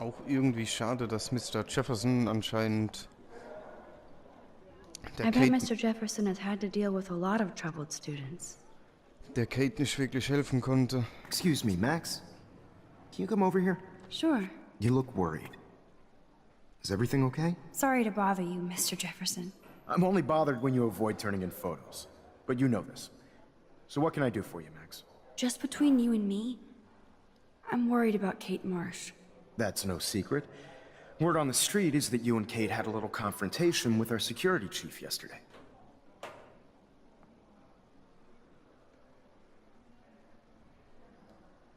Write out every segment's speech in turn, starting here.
Auch irgendwie schade, dass Mr. Jefferson anscheinend I bet Mr. Jefferson has had to deal with a lot of troubled students. der Kate nicht wirklich helfen konnte. Excuse me, Max. Can you come over here? Sure. You look worried. Is everything okay? Sorry to bother you, Mr. Jefferson. I'm only bothered when you avoid turning in photos. But you know this. So what can I do for you, Max? Just between you and me, I'm worried about Kate Marsh. That's no secret. Word on the street is that you and Kate had a little confrontation with our security chief yesterday.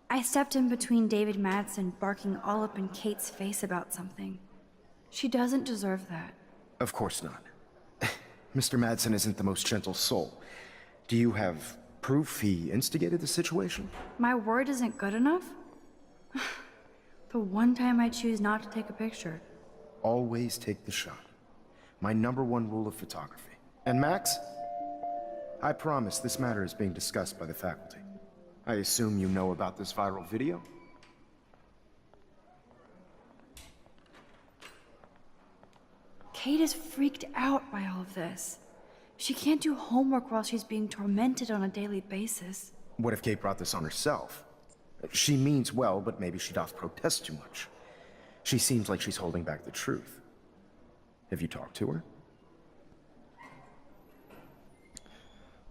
I stepped in between David Madsen barking all up in Kate's face about something. She doesn't deserve that. Of course not. Mr. Madsen isn't the most gentle soul. Do you have proof he instigated the situation? My word isn't good enough? The one time I choose not to take a picture. Always take the shot. My #1 rule of photography. And Max, I promise this matter is being discussed by the faculty. I assume you know about this viral video? Kate is freaked out by all of this. She can't do homework while she's being tormented on a daily basis. What if Kate brought this on herself? She means well, but maybe she doth protest too much. She seems like she's holding back the truth. Have you talked to her?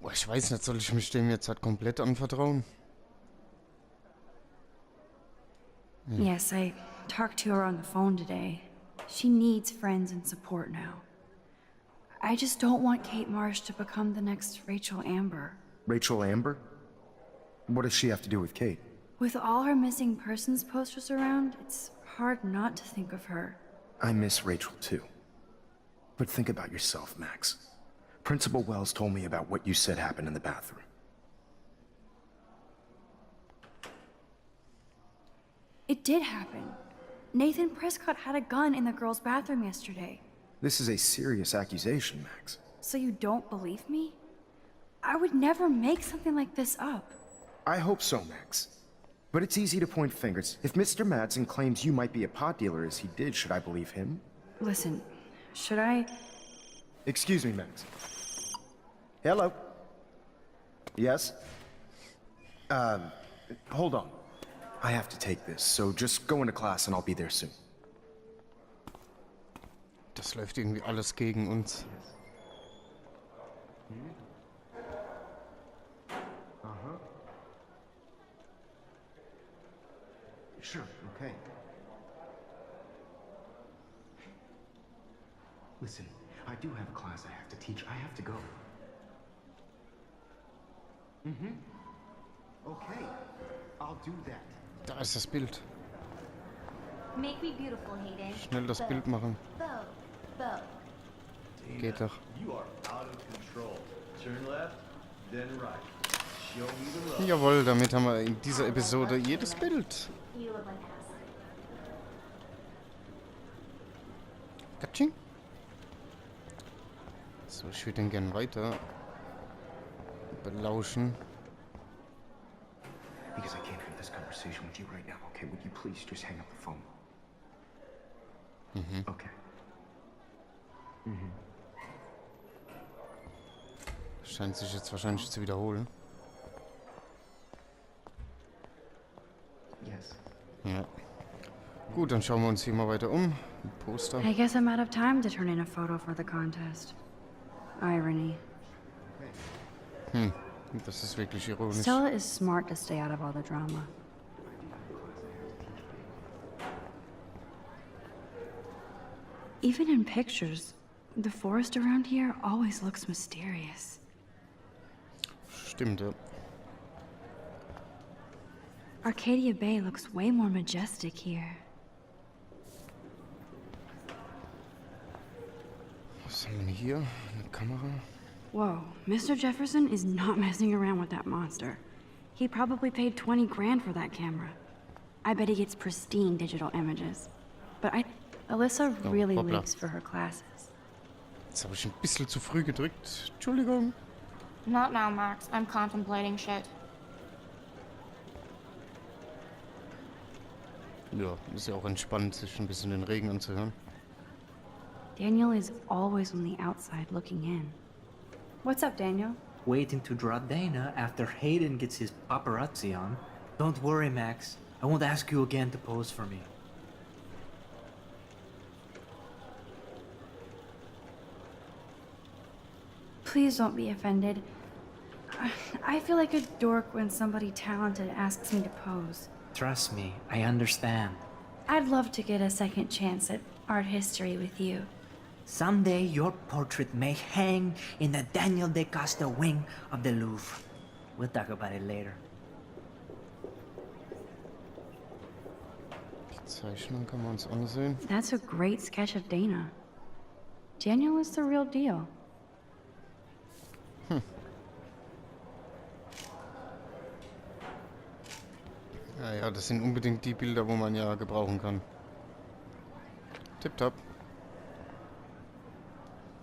Boah, ich weiß nicht, soll ich mich dem jetzt halt komplett anvertrauen? Yes, I talked to her on the phone today. She needs friends and support now. I just don't want Kate Marsh to become the next Rachel Amber. Rachel Amber? What does she have to do with Kate? With all her missing persons posters around, it's hard not to think of her. I miss Rachel too. But think about yourself, Max. Principal Wells told me about what you said happened in the bathroom. It did happen. Nathan Prescott had a gun in the girls' bathroom yesterday. This is a serious accusation, Max. So you don't believe me? I would never make something like this up. I hope so, Max. But it's easy to point fingers. If Mr. Madsen claims you might be a pot dealer as he did, should I believe him? Listen, should I? Excuse me, Max. Hello? Yes? Hold on. I have to take this, so just go into class and I'll be there soon. Das läuft irgendwie alles gegen uns. Sure, okay. Listen, I do have a class I have to teach. I have to go. Okay, I'll do that. Da ist das Bild. Make me beautiful, Hayden. Schnell das Bild machen. Bo. Geht doch. You are out of control. Turn left, then right. Show me the love. Jawohl, damit haben wir in dieser Episode jedes Bild. You look like us. Katsching. So, ich würde den gerne weiter belauschen. Because I can't have this conversation with you right now, okay? Would you please just hang up the phone? Okay. Scheint sich jetzt wahrscheinlich zu wiederholen. Yes. Ja. Gut, dann schauen wir uns hier mal weiter um. Poster. I guess I'm out of time to turn in a photo for the contest. Irony. Das ist wirklich ironisch. Stella is smart to stay out of all the drama. Even in pictures, the forest around here always looks mysterious. Stimmt, ja. Arcadia Bay looks way more majestic here. Was haben wir hier? Eine Kamera. Whoa, Mr. Jefferson is not messing around with that monster. He probably paid 20 grand for that camera. I bet he gets pristine digital images. But Alyssa really hoppla. lives for her classes. Jetzt habe ich ein bisschen zu früh gedrückt. Entschuldigung. Not now, Max. I'm contemplating shit. Ja, ist ja auch entspannt, sich ein bisschen den Regen anzuhören. Daniel is always on the outside looking in. What's up, Daniel? Waiting to draw Dana after Hayden gets his paparazzi on. Don't worry, Max. I won't ask you again to pose for me. Please don't be offended. I feel like a dork when somebody talented asks me to pose. Trust me, I understand. I'd love to get a second chance at art history with you. Someday your portrait may hang in the Daniel de Costa wing of the Louvre. We'll talk about it later. Die Zeichnung kann man uns ansehen. That's a great sketch of Dana. Daniel is the real deal. Ja, das sind unbedingt die Bilder, wo man ja gebrauchen kann. Tipptopp.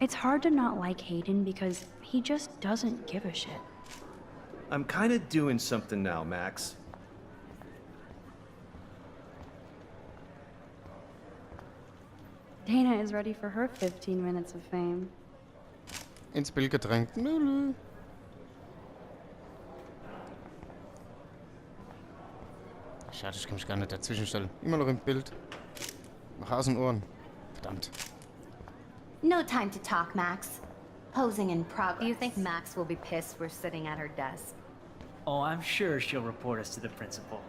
It's hard to not like Hayden because he just doesn't give a shit. I'm kind of doing something now, Max. Dana is ready for her 15 minutes of fame. Ins Bild gedrängt. Nö. Schade, ich kann mich gar nicht dazwischenstellen. Immer noch im Bild. Hasenohren. Verdammt. No time to talk, Max. Posing in progress. Do you think Max will be pissed we're sitting at her desk? Oh, I'm sure she'll report us to the principal.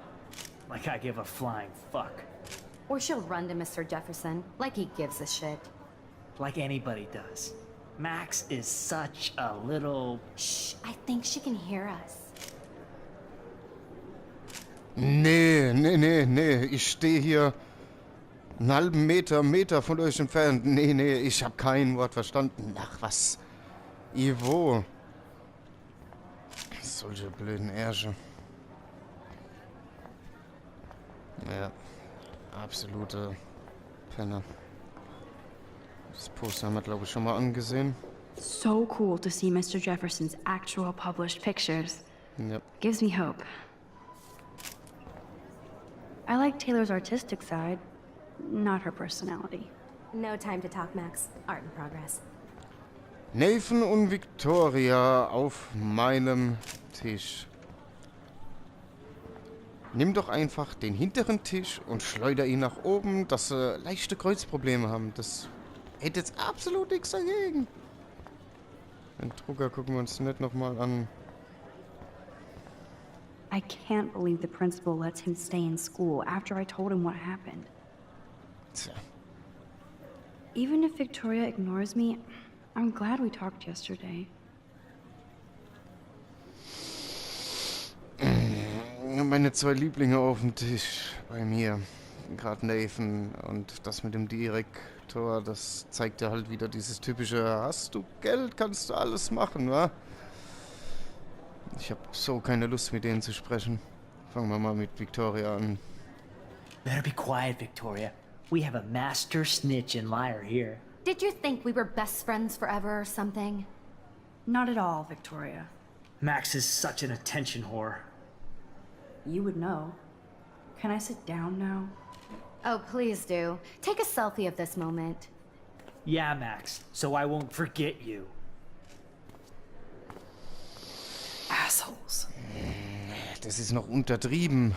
Like I give a flying fuck. Or she'll run to Mr. Jefferson, like he gives a shit. Like anybody does. Max is such a little... Shh, I think she can hear us. Nee. Ich stehe hier einen halben Meter von euch entfernt. Nee, ich habe kein Wort verstanden. Ach, was? Ivo. Solche blöden Ärsche. Ja, absolute Penner. Das Poster haben wir, glaube ich, schon mal angesehen. So cool to see Mr. Jefferson's actual published pictures. Ja. Gives me hope. I like Taylor's artistic side, not her personality. No time to talk, Max. Art in progress. Nathan und Victoria auf meinem Tisch. Nimm doch einfach den hinteren Tisch und schleuder ihn nach oben, dass sie leichte Kreuzprobleme haben. Das hätte jetzt absolut nichts dagegen. Den Drucker gucken wir uns nicht nochmal an. I can't believe the principal lets him stay in school after I told him what happened. Tja. Even if Victoria ignores me, I'm glad we talked yesterday. Meine zwei Lieblinge auf dem Tisch bei mir. Gerade Nathan und das mit dem Direktor, das zeigt ja halt wieder dieses typische, hast du Geld, kannst du alles machen, wa? Ich habe so keine Lust, mit denen zu sprechen. Fangen wir mal mit Victoria an. Better be quiet, Victoria. We have a master snitch and liar here. Did you think we were best friends forever or something? Not at all, Victoria. Max is such an attention whore. You would know. Can I sit down now? Oh, please do. Take a selfie of this moment. Yeah, Max, so I won't forget you. Assholes. Das ist noch untertrieben,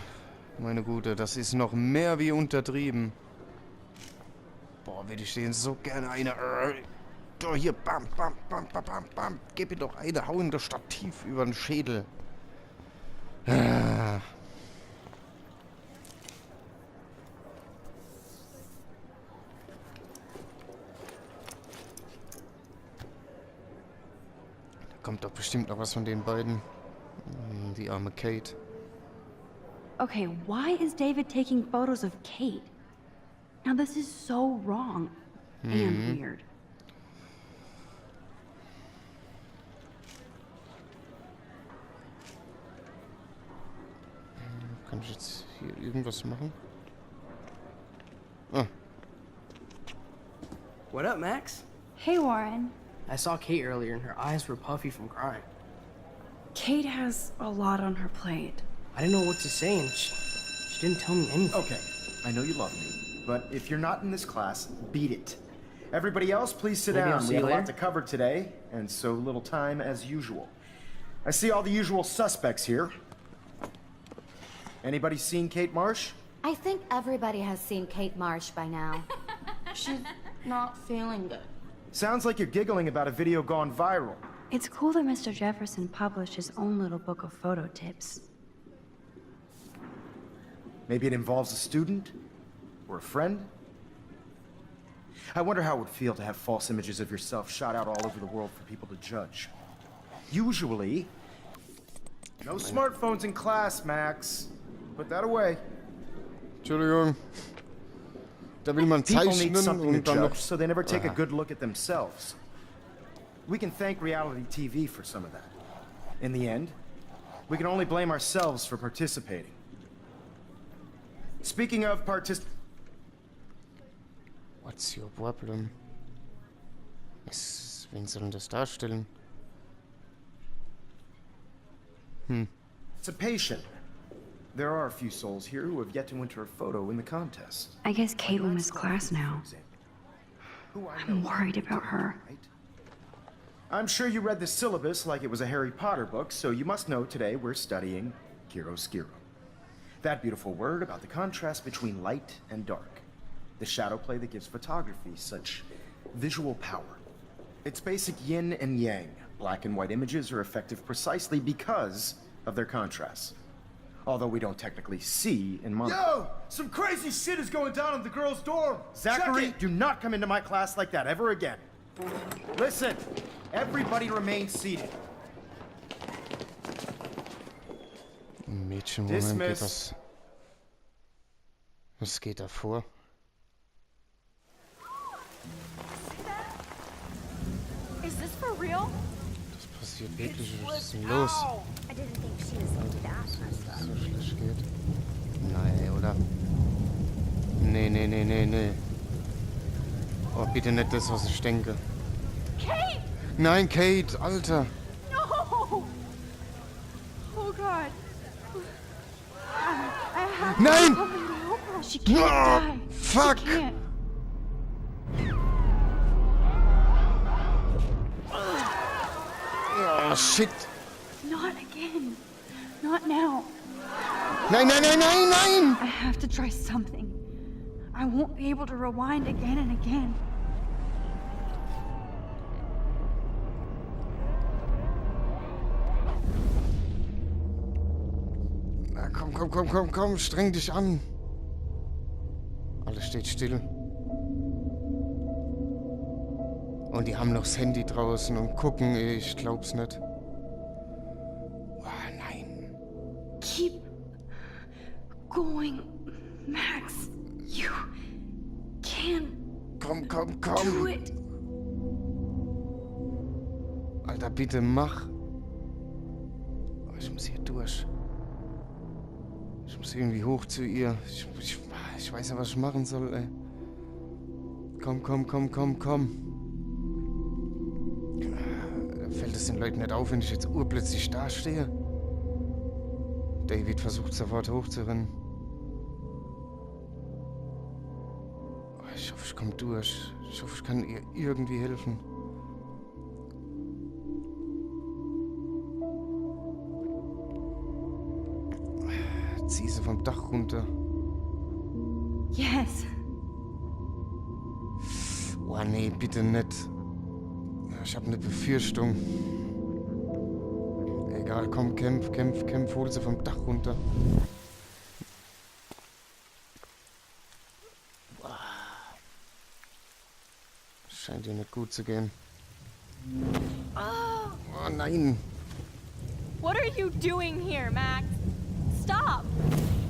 meine Gute. Das ist noch mehr wie untertrieben. Boah, würde ich denen so gerne eine... Da hier, bam. Gib mir doch eine, hau in das Stativ über den Schädel. Ah. Da kommt doch bestimmt noch was von den beiden. Die arme Kate. Okay, why is David taking photos of Kate? Now this is so wrong and weird. Kann ich jetzt hier irgendwas machen? Ah, What up, Max? Hey, Warren. I saw Kate earlier and her eyes were puffy from crying. Kate has a lot on her plate. I didn't know what to say and she didn't tell me anything. Okay, I know you love me, but if you're not in this class, beat it. Everybody else, please sit Maybe I'll down. see We you have a lot later. to cover today, and so little time as usual. I see all the usual suspects here. Anybody seen Kate Marsh? I think everybody has seen Kate Marsh by now. She's not feeling good. Sounds like you're giggling about a video gone viral. It's cool that Mr. Jefferson published his own little book of photo tips. Maybe it involves a student? Or a friend? I wonder how it would feel to have false images of yourself shot out all over the world for people to judge. Usually... No smartphones in class, Max. Put that away. Entschuldigung. Da will man People need zeichnen something to und dann noch... judge, so they never take a good look at themselves. We can thank reality TV for some of that. In the end, we can only blame ourselves for participating. Speaking of What's your problem? Wen soll denn das darstellen? participation, there are a few souls here who have yet to enter a photo in the contest. I guess Kate will miss class now. I'm worried about her. I'm sure you read the syllabus like it was a Harry Potter book, so you must know today we're studying chiaroscuro. That beautiful word about the contrast between light and dark. The shadow play that gives photography such visual power. It's basic yin and yang. Black and white images are effective precisely because of their contrast. Although we don't technically see in mono. Yo! Some crazy shit is going down in the girls' dorm! Zachary, Check it! do not come into my class like that ever again. Listen, everybody remain seated. Mädchen, Moment, Dismiss. was geht da vor? Is this for real? Das passiert wirklich, was ist denn los? I didn't think she was into that. Dass es so schlecht geht. Nein, oder? Nee. Oh, bitte nicht das, was ich denke. Kate! Nein, Kate, Alter. No! Oh God. I have Nein! to come and help her. She can't Ah, die. fuck! She can't. Oh, shit. Not again. Not now. Nein! I have to try something. I won't be able to rewind again and again. Na, komm, streng dich an. Alles steht still. Und die haben noch das Handy draußen und gucken, ich glaub's nicht. Oh, nein. Keep going, Max. You can Komm. do it. Alter, bitte mach. Oh, ich muss hier durch. Ich muss irgendwie hoch zu ihr. Ich weiß ja, was ich machen soll, ey. Komm. Fällt es den Leuten nicht auf, wenn ich jetzt urplötzlich dastehe? David versucht sofort hochzurennen. Oh, ich hoffe, ich komme durch. Ich hoffe, ich kann ihr irgendwie helfen. Zieh sie vom Dach runter. Yes. Oh nee, bitte nicht. Ich habe eine Befürchtung. Egal, komm, kämpf, hol sie vom Dach runter. Scheint ihr nicht gut zu gehen. Oh nein. What are you doing here, Max? Stop!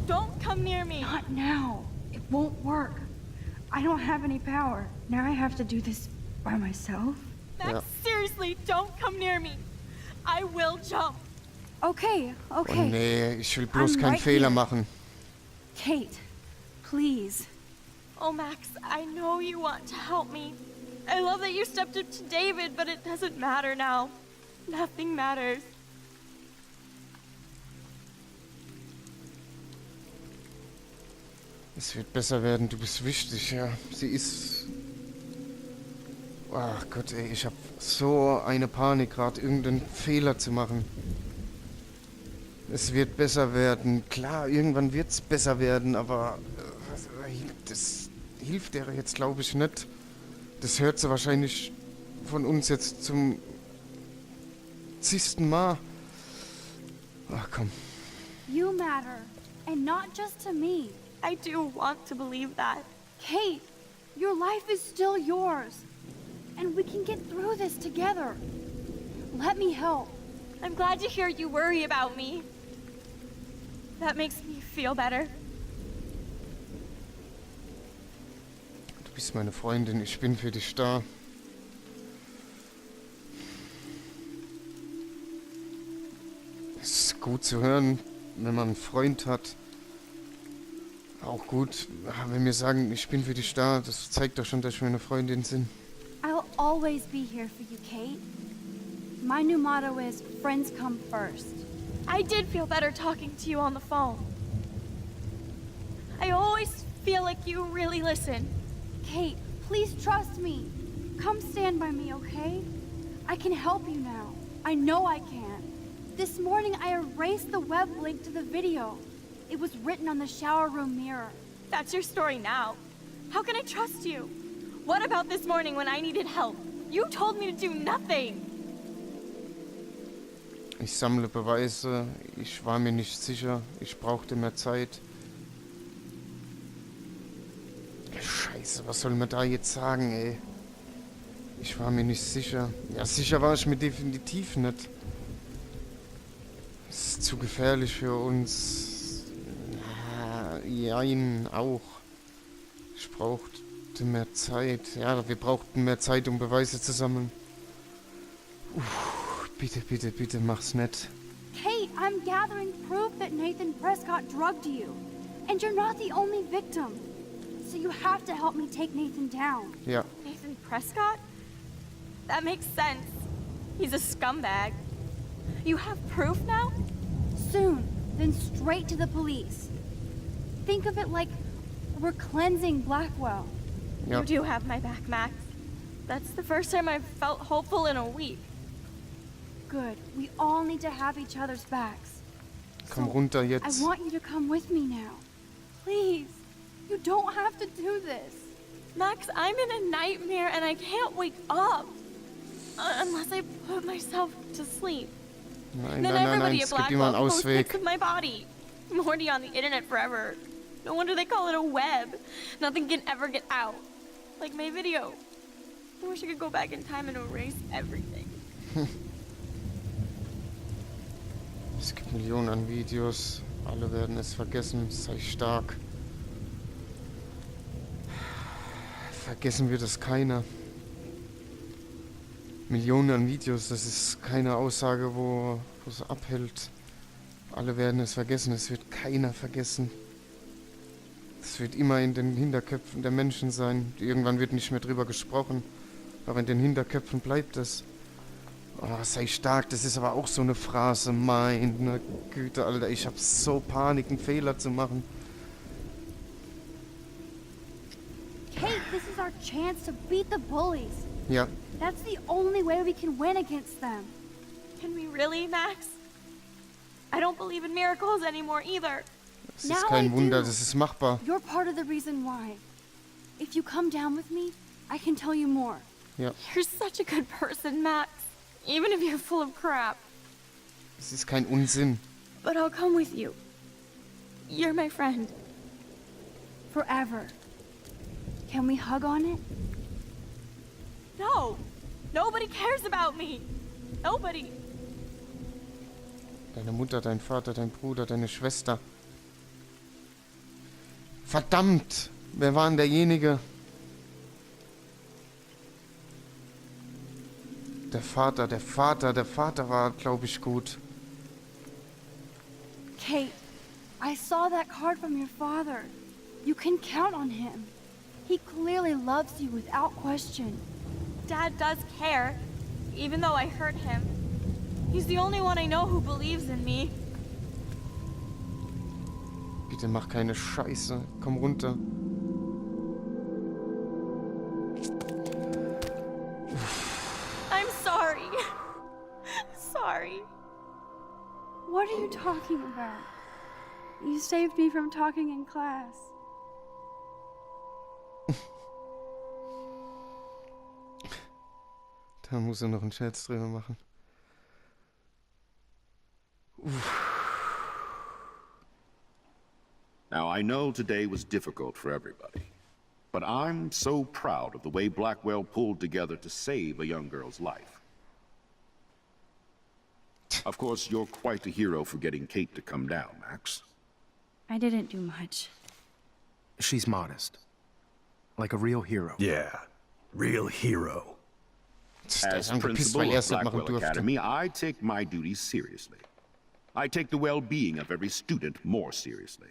Don't come near me. Not now. It won't work. I don't have any power. Now I have to do this by myself. Max, Ja. seriously, don't come near me. I will jump. Okay. Oh nee, ich will bloß I'm keinen right Fehler here. machen. Kate, please. Oh, Max, I know you want to help me. I love that you stepped up to David, but it doesn't matter now. Nothing matters. Es wird besser werden, du bist wichtig, ja. Sie ist... Ach Gott, ey, ich hab so eine Panik gerade, irgendeinen Fehler zu machen. Es wird besser werden. Klar, irgendwann wird's besser werden, aber... das hilft der jetzt, glaube ich, nicht. Das hört sie wahrscheinlich von uns jetzt zum... 10. Mal. Ach komm. You matter, and not just to me. I do want to believe that. Kate, your life is still yours. And we can get through this together. Let me help. I'm glad to hear you worry about me. That makes me feel better. Du bist meine Freundin, ich bin für dich da. Es ist gut zu hören, wenn man einen Freund hat. Auch gut, wenn wir sagen, ich bin für dich da, das zeigt doch schon, dass wir eine Freundin sind. I'll always be here for you, Kate. My new motto is, friends come first. I did feel better talking to you on the phone. I always feel like you really listen. Kate, please trust me. Come stand by me, okay? I can help you now. I know I can. This morning I erased the web link to the video. It was written on the shower room mirror. That's your story now. How can I trust you? What about this morning when I needed help? You told me to do nothing. Ich sammle Beweise, ich war mir nicht sicher, ich brauchte mehr Zeit. Scheiße, was soll man da jetzt sagen, ey? Ich war mir nicht sicher. Ja, sicher war ich mir definitiv nicht. Es ist zu gefährlich für uns. Jein, auch. Ich brauchte mehr Zeit. Ja, wir brauchten mehr Zeit, um Beweise zu sammeln. Bitte, bitte, bitte, mach's nicht. Kate, I'm gathering proof that Nathan Prescott drugged you. And you're not the only victim. So you have to help me take Nathan down. Ja. Nathan Prescott? That makes sense. He's a scumbag. You have proof now? Soon, then straight to the police. Think of it like we're cleansing Blackwell. Ja. You do have my back, Max. That's the first time I've felt hopeful in a week. Good. We all need to have each other's backs. Komm runter I jetzt. want you to come with me now. Please. You don't have to do this. Max, I'm in a nightmare and I can't wake up. Unless I put myself to sleep. Nein, Then nein, nein, nein, everybody es at gibt immer Blackwell einen posts pics Ausweg. of my body. I'm already on the internet forever. No wonder they call it a web. Nothing can ever get out. Like my video. I wish I could go back in time and erase everything. Es gibt Millionen an Videos. Alle werden es vergessen. Sei stark. Vergessen wir das keiner. Millionen an Videos, das ist keine Aussage, wo es abhält. Alle werden es vergessen, es wird keiner vergessen. Es wird immer in den Hinterköpfen der Menschen sein. Irgendwann wird nicht mehr drüber gesprochen, aber in den Hinterköpfen bleibt es. Oh, sei stark, das ist aber auch so eine Phrase. Meine Güte, Alter, ich hab so Panik, einen Fehler zu machen. Kate, this is our chance to beat the bullies. Ja, That's the only way we can win against them. Can we really, Max? I don't believe in miracles anymore either. es ist Now I kein Wunder, do. das ist machbar. You're part of the reason why. If you come down with me, I can tell you more. Ja, You're such a good person, Max. Even if you're full of crap. es ist kein Unsinn. But I'll come with you. You're my friend. Forever. Can we hug on it? No! Nobody cares about me! Nobody! Deine Mutter, dein Vater, dein Bruder, deine Schwester. Verdammt! Wer war denn derjenige? Der Vater war, glaube ich, gut. Kate, I saw that card from your father. You can count on him. He clearly loves you without question. Dad does care, even though I hurt him. He's the only one I know who believes in me. Bitte mach keine Scheiße. Komm runter. I'm sorry. Sorry. What are you talking about? You saved me from talking in class. Da muss er noch einen Scherz drüber machen. Now, I know today was difficult for everybody, but I'm so proud of the way Blackwell pulled together to save a young girl's life. Of course, you're quite a hero for getting Kate to come down, Max. I didn't do much. She's modest. Like a real hero. Yeah, real hero. As principal of Blackwell Academy, I take my duties seriously. I take the well-being of every student more seriously.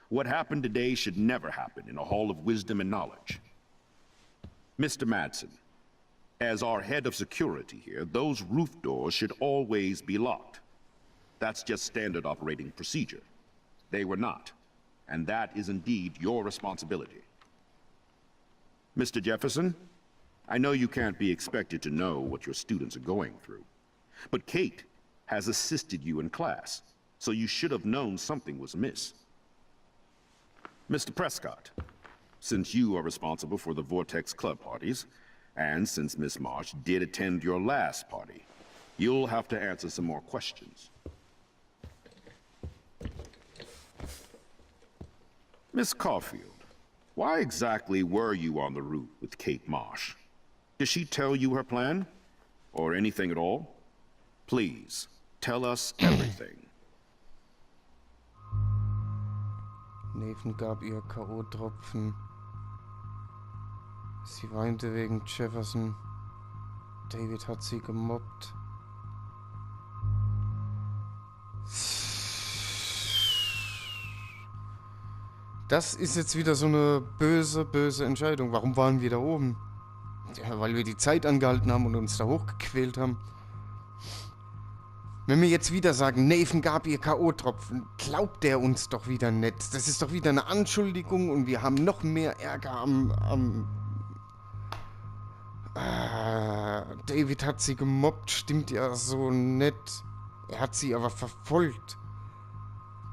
What happened today should never happen in a hall of wisdom and knowledge. Mr. Madsen, as our head of security here, those roof doors should always be locked. That's just standard operating procedure. They were not, and that is indeed your responsibility. Mr. Jefferson, I know you can't be expected to know what your students are going through, but Kate has assisted you in class, so you should have known something was amiss. Mr. Prescott, since you are responsible for the Vortex Club parties, and since Miss Marsh did attend your last party, you'll have to answer some more questions. Miss Caulfield, why exactly were you on the route with Kate Marsh? Did she tell you her plan? Or anything at all? Please, tell us everything. Nathan gab ihr K.O.-Tropfen. Sie weinte wegen Jefferson. David hat sie gemobbt. Das ist jetzt wieder so eine böse, böse Entscheidung. Warum waren wir da oben? Ja, weil wir die Zeit angehalten haben und uns da hochgequält haben. Wenn wir jetzt wieder sagen, Nathan gab ihr K.O.-Tropfen, glaubt der uns doch wieder nicht. Das ist doch wieder eine Anschuldigung und wir haben noch mehr Ärger am David hat sie gemobbt, stimmt ja so nett. Er hat sie aber verfolgt.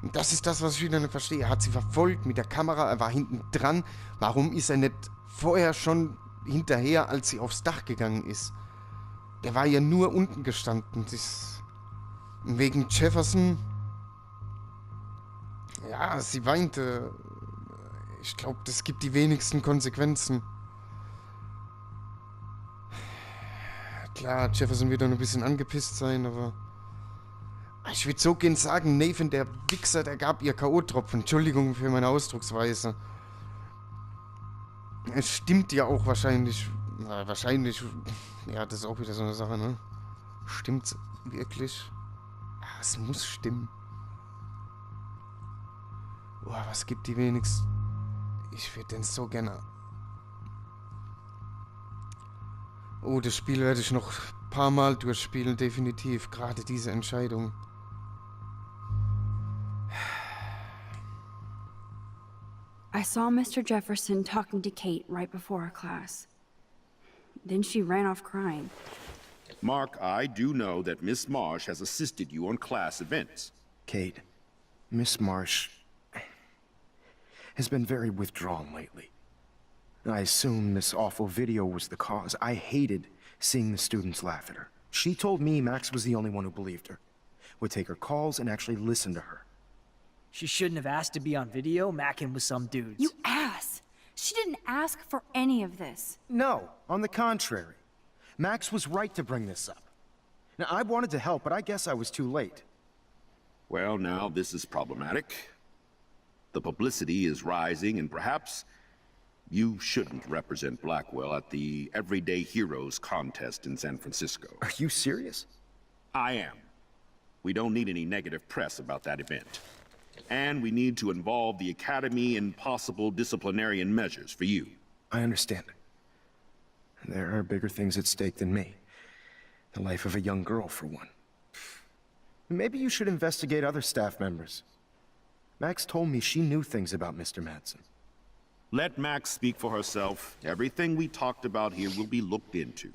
Und das ist das, was ich wieder nicht verstehe. Er hat sie verfolgt mit der Kamera, er war hinten dran. Warum ist er nicht vorher schon hinterher, als sie aufs Dach gegangen ist? Der war ja nur unten gestanden. Wegen Jefferson. Ja, sie weinte. Ich glaube, das gibt die wenigsten Konsequenzen. Klar, Jefferson wird noch ein bisschen angepisst sein, aber... Ich würde so gern sagen, Nathan, der Wichser, der gab ihr K.O.-Tropfen. Entschuldigung für meine Ausdrucksweise. Es stimmt ja auch wahrscheinlich. Wahrscheinlich. Ja, das ist auch wieder so eine Sache, ne? Stimmt's wirklich? Ja, es muss stimmen. Boah, was gibt die wenigsten? Ich würde den so gerne... Oh, das Spiel werde ich noch ein paar Mal durchspielen, definitiv. Gerade diese Entscheidung. I saw Mr. Jefferson talking to Kate right before our class. Then she ran off crying. Mark, I do know that Miss Marsh has assisted you on class events. Kate, Miss Marsh has been very withdrawn lately. I assume this awful video was the cause. I hated seeing the students laugh at her. She told me Max was the only one who believed her. Would take her calls and actually listen to her. She shouldn't have asked to be on video, macking with some dudes. You ass! She didn't ask for any of this. No, on the contrary. Max was right to bring this up. Now, I wanted to help, but I guess I was too late. Well, now this is problematic. The publicity is rising, and perhaps you shouldn't represent Blackwell at the Everyday Heroes contest in San Francisco. Are you serious? I am. We don't need any negative press about that event. And we need to involve the Academy in possible disciplinarian measures for you. I understand. There are bigger things at stake than me. The life of a young girl, for one. Maybe you should investigate other staff members. Max told me she knew things about Mr. Madsen. Let Max speak for herself. Everything we talked about here will be looked into.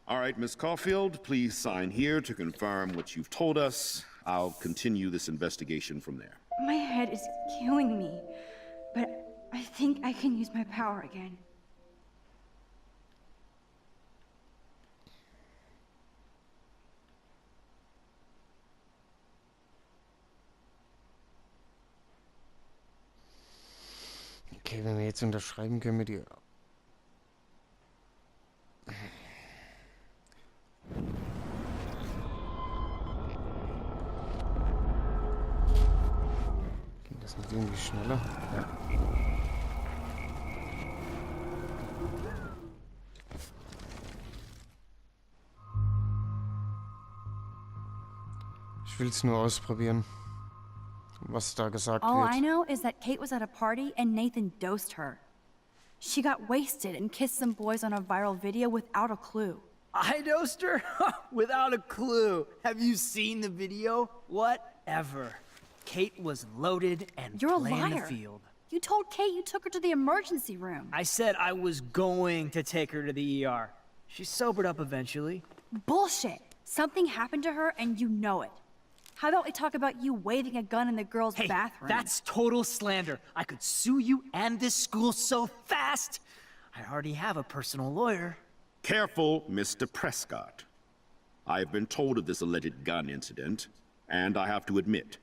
All right, Miss Caulfield, please sign here to confirm what you've told us. I'll continue this investigation from there. My head is killing me, but I think I can use my power again. Okay, wenn wir jetzt unterschreiben, können wir die... Ging das nicht irgendwie schneller? Ja. Ich will es nur ausprobieren, was da gesagt All wird. I know is that Kate was at a party and Nathan dosed her. She got wasted and kissed some boys on a viral video without a clue. I dosed her? Without a clue. Have you seen the video? Whatever. Kate was loaded and You're a playing the liar. field. You told Kate you took her to the emergency room. I said I was going to take her to the ER. She sobered up eventually. Bullshit. Something happened to her and you know it. How about we talk about you waving a gun in the girls' Hey, bathroom? that's total slander. I could sue you and this school so fast. I already have a personal lawyer. Careful, Mr. Prescott. I have been told of this alleged gun incident, and I have to admit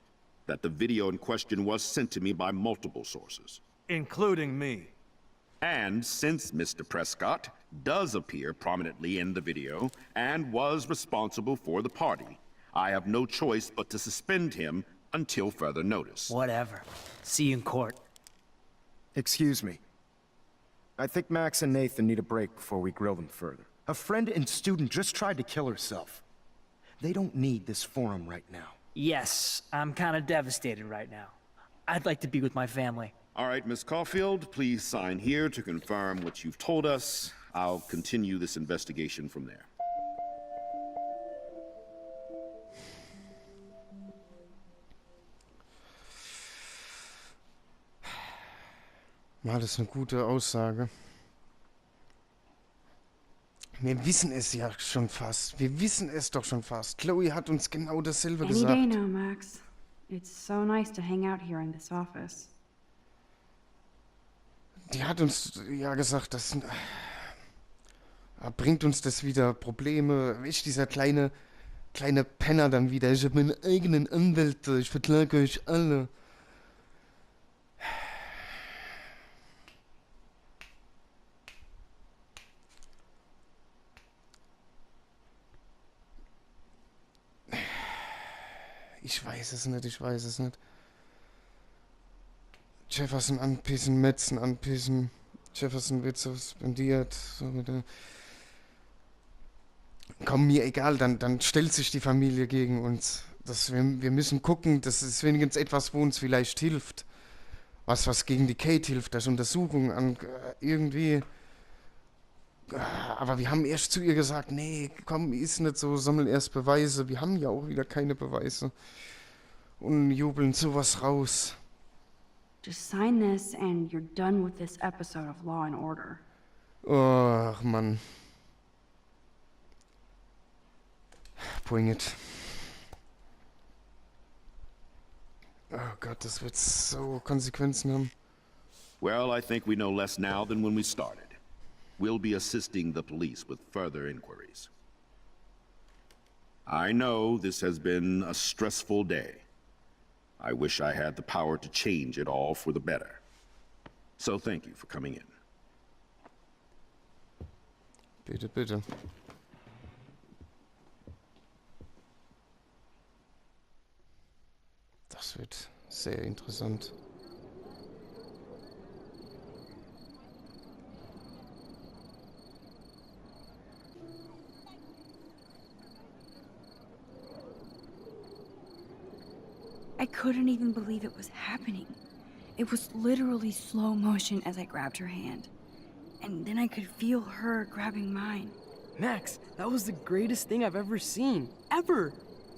that the video in question was sent to me by multiple sources. Including me. And since Mr. Prescott does appear prominently in the video and was responsible for the party, I have no choice but to suspend him until further notice. Whatever. See you in court. Excuse me. I think Max and Nathan need a break before we grill them further. A friend and student just tried to kill herself. They don't need this forum right now. Yes, I'm kind of devastated right now. I'd like to be with my family. All right, Miss Caulfield, please sign here to confirm what you've told us. I'll continue this investigation from there. War das eine gute Aussage? Wir wissen es ja schon fast. Wir wissen es doch schon fast. Chloe hat uns genau dasselbe Any day gesagt. now, Max. It's so nice to hang out here in this office. Die hat uns ja gesagt, das bringt uns das wieder Probleme. Ich, dieser kleine Penner dann wieder. Ich habe meine eigenen Anwälte. Ich verklage euch alle. Ich weiß es nicht. Jefferson anpissen, Metzen anpissen. Jefferson wird suspendiert. So wieder. Komm, mir egal, dann stellt sich die Familie gegen uns. Wir müssen gucken, das ist wenigstens etwas, wo uns vielleicht hilft. Was gegen die Kate hilft, das Untersuchung an irgendwie. Aber wir haben erst zu ihr gesagt, nee, komm, ist nicht so, sammel erst Beweise. Wir haben ja auch wieder keine Beweise. Und jubeln sowas raus. Just sign this and you're done with this episode of Law and Order. Ach, Mann. Bring it. Oh Gott, das wird so Konsequenzen haben. Well, I think we know less now than when we started. We'll be assisting the police with further inquiries. I know this has been a stressful day. I wish I had the power to change it all for the better. So thank you for coming in. Bitte, bitte. Das wird sehr interessant. I couldn't even believe it was happening. It was literally slow motion as I grabbed her hand. And then I could feel her grabbing mine. Max, that was the greatest thing I've ever seen. Ever!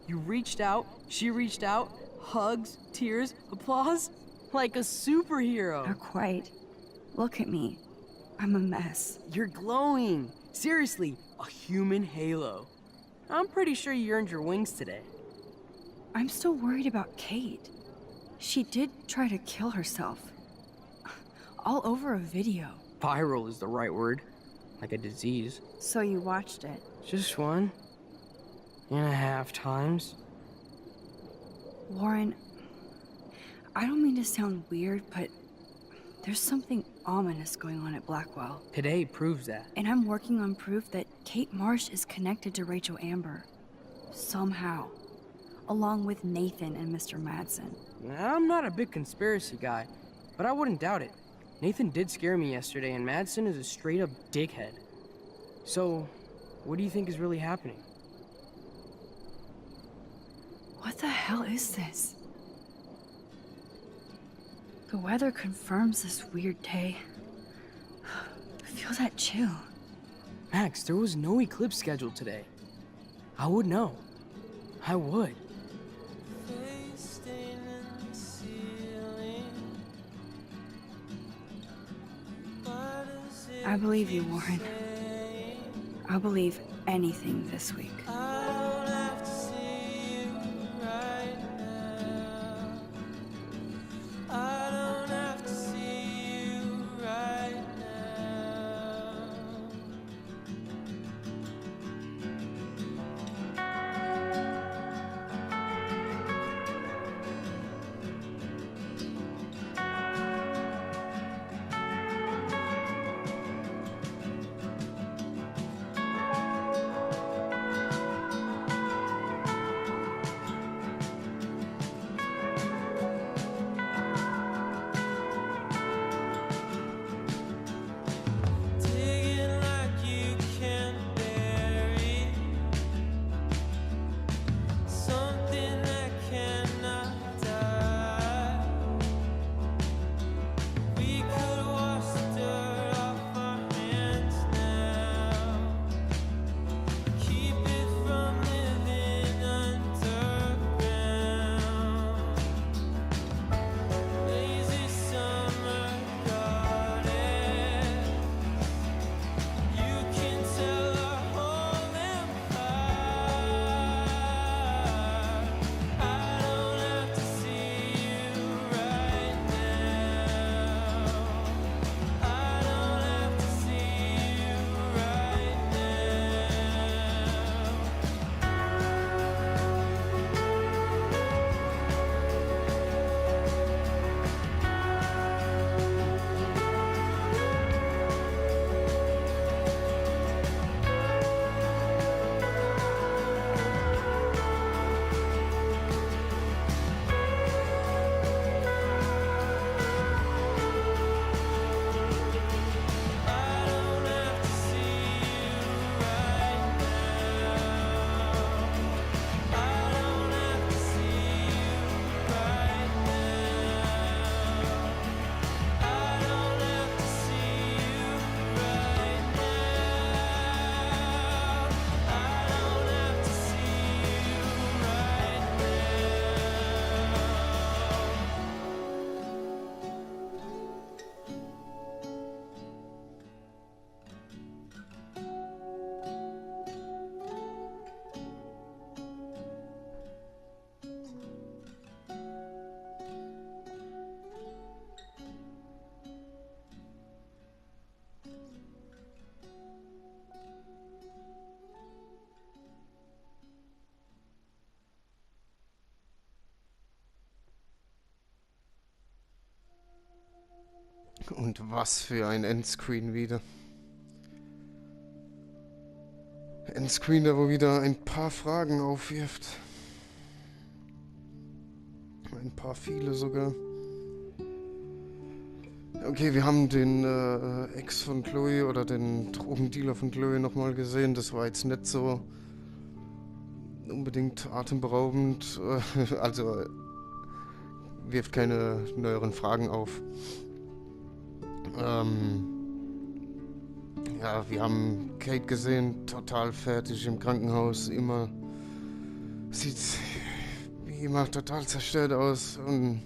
You reached out, she reached out, Hugs, tears, applause? Like a superhero. Not quite. Look at me. I'm a mess. You're glowing. Seriously, a human halo. I'm pretty sure you earned your wings today. I'm still worried about Kate. She did try to kill herself. All over a video. Viral is the right word. Like a disease. So you watched it? Just 1.5 times. Warren, I don't mean to sound weird, but there's something ominous going on at Blackwell. Today proves that. And I'm working on proof that Kate Marsh is connected to Rachel Amber. Somehow. Along with Nathan and Mr. Madsen. I'm not a big conspiracy guy, but I wouldn't doubt it. Nathan did scare me yesterday, and Madsen is a straight-up dickhead. So, what do you think is really happening? What the hell is this? The weather confirms this weird day. Feel that chill. Max, there was no eclipse scheduled today. I would know. I would. I believe you, Warren. I'll believe anything this week. Und was für ein Endscreen wieder. Endscreen, der wo wieder ein paar Fragen aufwirft. Ein paar viele sogar. Okay, wir haben den Ex von Chloe oder den Drogendealer von Chloe nochmal gesehen. Das war jetzt nicht so unbedingt atemberaubend. Also wirft keine neueren Fragen auf. Ja, wir haben Kate gesehen, total fertig im Krankenhaus, immer sieht wie immer total zerstört aus und...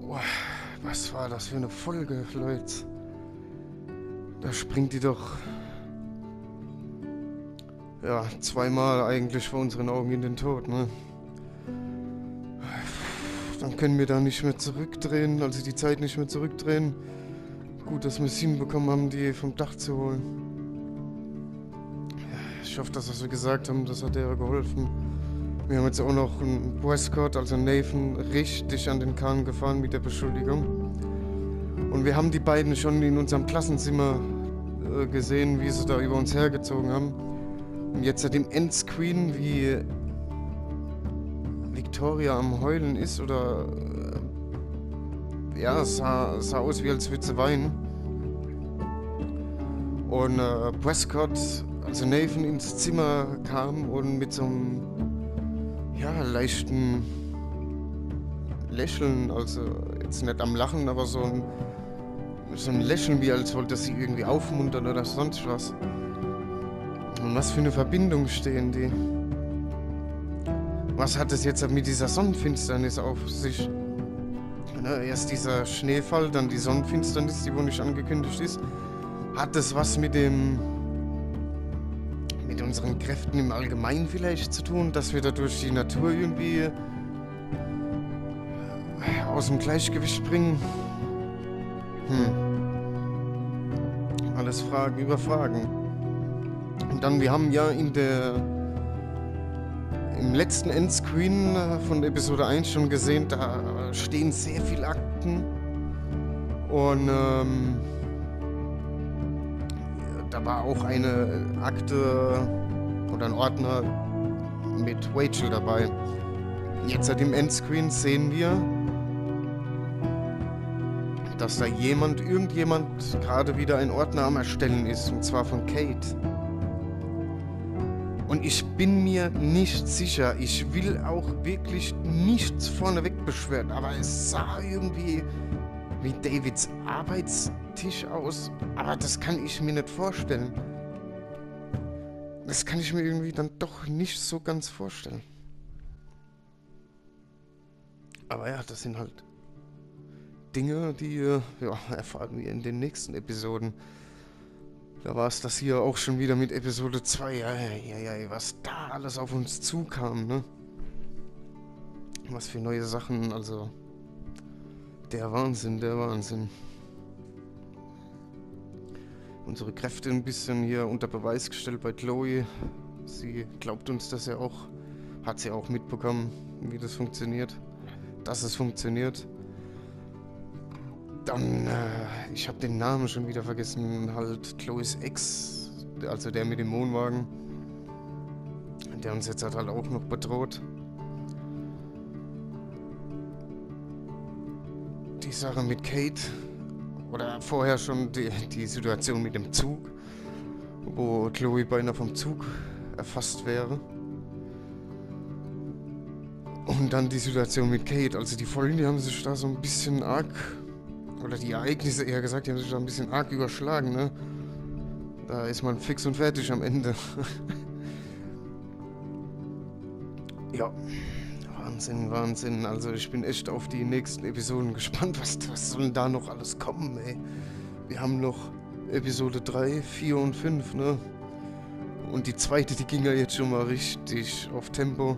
Boah, was war das für eine Folge, Leute? Da springt die doch... Ja, zweimal eigentlich vor unseren Augen in den Tod, ne? Dann können wir da nicht mehr zurückdrehen, also die Zeit nicht mehr zurückdrehen. Gut, dass wir es hinbekommen haben, die vom Dach zu holen. Ich hoffe, dass was wir gesagt haben, das hat der geholfen. Wir haben jetzt auch noch einen Westcott, also Nathan, richtig an den Kahn gefahren mit der Beschuldigung. Und wir haben die beiden schon in unserem Klassenzimmer gesehen, wie sie da über uns hergezogen haben. Und jetzt seit dem Endscreen, wie Victoria am Heulen ist oder... ja, es sah aus, wie als würde sie weinen. Und Prescott, also Nathan, ins Zimmer kam und mit so einem, ja, leichten Lächeln, also jetzt nicht am Lachen, aber so ein Lächeln, wie als wollte sie irgendwie aufmuntern oder sonst was. Und was für eine Verbindung stehen die? Was hat es jetzt mit dieser Sonnenfinsternis auf sich? Erst dieser Schneefall, dann die Sonnenfinsternis, die wohl nicht angekündigt ist. Hat das was mit unseren Kräften im Allgemeinen vielleicht zu tun, dass wir da durch die Natur irgendwie aus dem Gleichgewicht bringen? Alles Fragen über Fragen. Und dann, wir haben ja im letzten Endscreen von Episode 1 schon gesehen, da stehen sehr viele Akten und da war auch eine Akte oder ein Ordner mit Rachel dabei. Jetzt seit dem Endscreen sehen wir, dass da irgendjemand gerade wieder ein Ordner am Erstellen ist, und zwar von Kate. Und ich bin mir nicht sicher, ich will auch wirklich nichts vorneweg beschweren, aber es sah irgendwie wie Davids Arbeitstisch aus, aber das kann ich mir nicht vorstellen. Das kann ich mir irgendwie dann doch nicht so ganz vorstellen. Aber ja, das sind halt Dinge, die erfahren wir in den nächsten Episoden. Da war es das hier auch schon wieder mit Episode 2. Ja, was da alles auf uns zukam, ne? Was für neue Sachen, also... Der Wahnsinn. Unsere Kräfte ein bisschen hier unter Beweis gestellt bei Chloe. Sie glaubt uns das ja auch. Hat sie auch mitbekommen, wie das funktioniert. Dass es funktioniert. Dann, ich habe den Namen schon wieder vergessen, halt Chloes Ex, also der mit dem Wohnwagen, der uns jetzt halt auch noch bedroht. Die Sache mit Kate, oder vorher schon die Situation mit dem Zug, wo Chloe beinahe vom Zug erfasst wäre. Und dann die Situation mit Kate, also die Folgen, die haben sich da so ein bisschen arg... Oder die Ereignisse eher gesagt, die haben sich da ein bisschen arg überschlagen, ne? Da ist man fix und fertig am Ende. Ja, Wahnsinn. Also ich bin echt auf die nächsten Episoden gespannt. Was soll denn da noch alles kommen, ey? Wir haben noch Episode 3, 4 und 5, ne? Und die zweite, die ging ja jetzt schon mal richtig auf Tempo.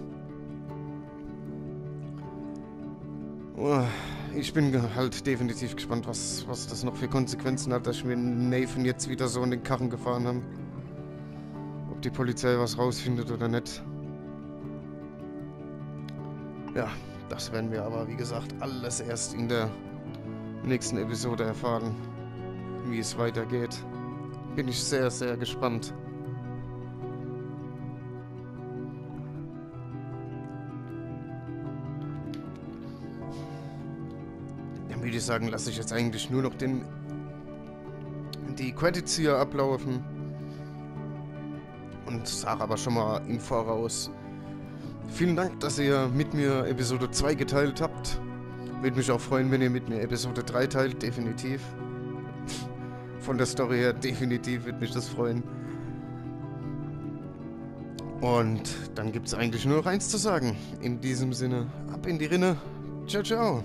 Ich bin halt definitiv gespannt, was das noch für Konsequenzen hat, dass wir Nathan jetzt wieder so in den Karren gefahren haben. Ob die Polizei was rausfindet oder nicht. Ja, das werden wir aber, wie gesagt, alles erst in der nächsten Episode erfahren, wie es weitergeht. Bin ich sehr, sehr gespannt. Würde ich sagen, lasse ich jetzt eigentlich nur noch die Credits hier ablaufen und sage aber schon mal im Voraus vielen Dank, dass ihr mit mir Episode 2 geteilt habt. Würde mich auch freuen, wenn ihr mit mir Episode 3 teilt, definitiv. Von der Story her definitiv würde mich das freuen. Und dann gibt's eigentlich nur noch eins zu sagen. In diesem Sinne, ab in die Rinne. Ciao, ciao.